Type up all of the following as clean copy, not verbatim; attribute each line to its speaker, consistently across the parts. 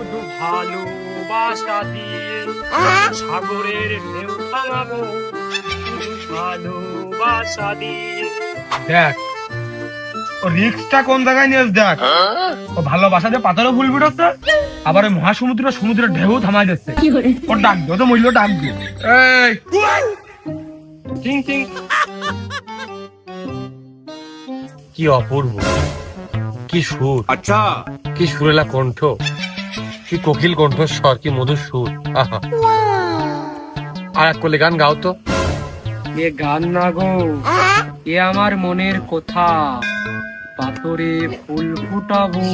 Speaker 1: শুধু ভালোবাসা দিয়ে সাগরের ঢেউ থামাবো, শুধু ভালোবাসা দিয়ে।
Speaker 2: দেখ ও রিক্সটা কোন জায়গায় নিয়ে দেখ, ও ভালোবাসা দিয়ে পাথরে ফুল ফুটাচ্ছে, আবার ওই সমুদ্রের ঢেউ থামাই দিচ্ছে। ওর ডাক দিও তো, মূল্য ডাক দিও। এই
Speaker 1: টিং টিং। কি অপূর্ব, কি সুর,
Speaker 3: अच्छा
Speaker 1: কি সুরেলা কণ্ঠ, কি কোকিল কণ্ঠস্বর, কি মধুর সুর। আহা, আর এক কলে গান গাও তো।
Speaker 4: এ গান না গো, এ আমার মনের কথা। পাথরে ফুল ফুটাবো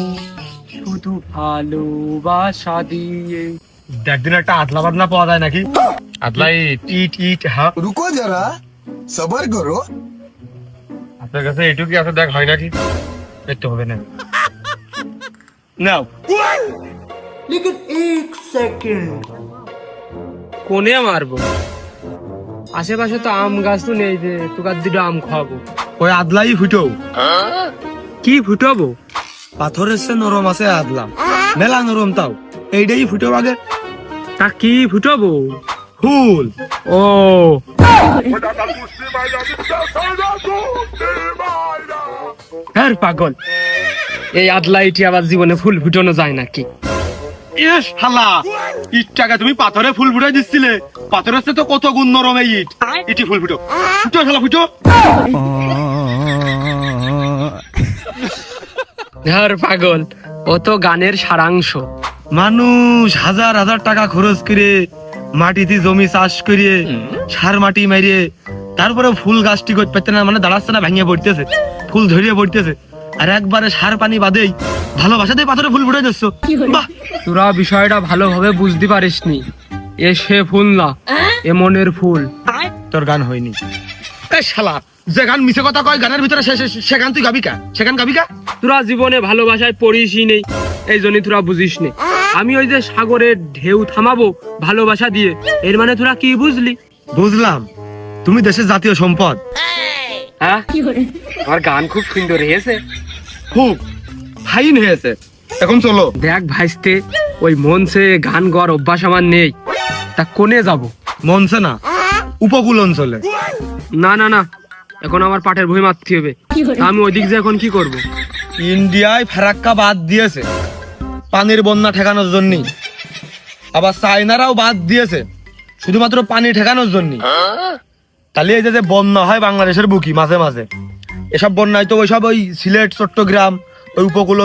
Speaker 4: শুধু ভালোবাসা দিয়ে।
Speaker 2: দেখ দিন একটা আদলা বাদলা পাওয়া যায় নাকি?
Speaker 1: আদলাই
Speaker 2: ইট ইট হ্যাঁ,
Speaker 3: रुको जरा सबर करो।
Speaker 2: আপনার কাছে এটুকু আছে, দেখ হয় নাকি? দেখতে হবে না, নাও।
Speaker 4: কোনে মারবো? আশেপাশে তো আম গাছ তো নেই যে তোকে দুটো আম খাওয়াবো।
Speaker 2: ওই আদলাই ফুটো,
Speaker 4: কি ফুটাবো?
Speaker 2: পাথরের সে নরম আছে আদলা, মেলা নরম, তাও এইটাই ফুটো আগে।
Speaker 4: তা কি ফুটাবো?
Speaker 2: ফুল।
Speaker 4: ও হ্যাঁ পাগল, এই আদলাইটি আবার জীবনে ফুল ফুটানো যায় নাকি?
Speaker 2: ইস শালা, ইটটাকে তুমি পাথরে ফুল ফুটাই দিছিলে, পাথরের সে তো কত গুণ নরম এই ইট। ইটি ফুল ফুটো, ফুটো শালা ফুটো।
Speaker 4: হ্যাঁ পাগল, ও তো গানের সারাংশ।
Speaker 2: মানুষ হাজার হাজার টাকা খরচ করে মাটিতে জমি চাষ করে সার মাটি মারিয়ে তারপরে ফুল গাছটি করতে পারতে না, মানে দাঁড়াচ্ছে না, ভেঙে পড়তেছে, ফুল ঝরিয়ে পড়তেছে, আর একবারে সার পানি বাদেই ভালোবাসাতে পাথরে ফুল ফুটে যাচ্ছ। বাহ,
Speaker 4: তোরা বিষয়টা ভালোভাবে বুঝতে পারিসনি। এ সে ফুল না, এ মনের ফুল।
Speaker 2: তোর গান হয়নি। এ শালা, যে গান মিছে কথা কয় গানের ভিতরে সে গান তুই গাবি কা? সে গান গাবি কা?
Speaker 4: তোরা জীবনে ভালোবাসায় পড়িসই নেই, এই জন্যই তোরা বুঝিস নে। আমি ওই যে সাগরের ঢেউ থামাবো ভালোবাসা দিয়ে, এর মানে তোরা কি বুঝলি?
Speaker 2: বুঝলাম, তুমি দেশের জাতীয় সম্পদ।
Speaker 4: হ্যাঁ, আমার গান খুব সুন্দর হয়েছে।
Speaker 2: খুব ফাইন হয়েছে, এখন চলো।
Speaker 4: দেখ ভাইস্তে, ওই মঞ্চে গান গাওয়ার অভ্যাস আমার নেই, তা কোনে যাব?
Speaker 2: মনসে না, উপকূল অঞ্চলে।
Speaker 4: না না না, এখন আমার পাটের ভুঁই মারতে হবে। তা আমি ওইদিক যে এখন কি করব?
Speaker 2: ইন্ডিয়ায় ফারাক্কা বাদ দিয়েছে পানির বন্যা ঠেকানোর জন্য, আবার চায়নারাও বাদ দিয়েছে শুধুমাত্র পানি ঠেকানোর জন্য। তাহলে এই যে বন্যা হয় বাংলাদেশের বুকি মাঝে মাঝে, এসব বন্যায় তো ওইসব ওই সিলেট, চট্টগ্রাম, ওই উপকূল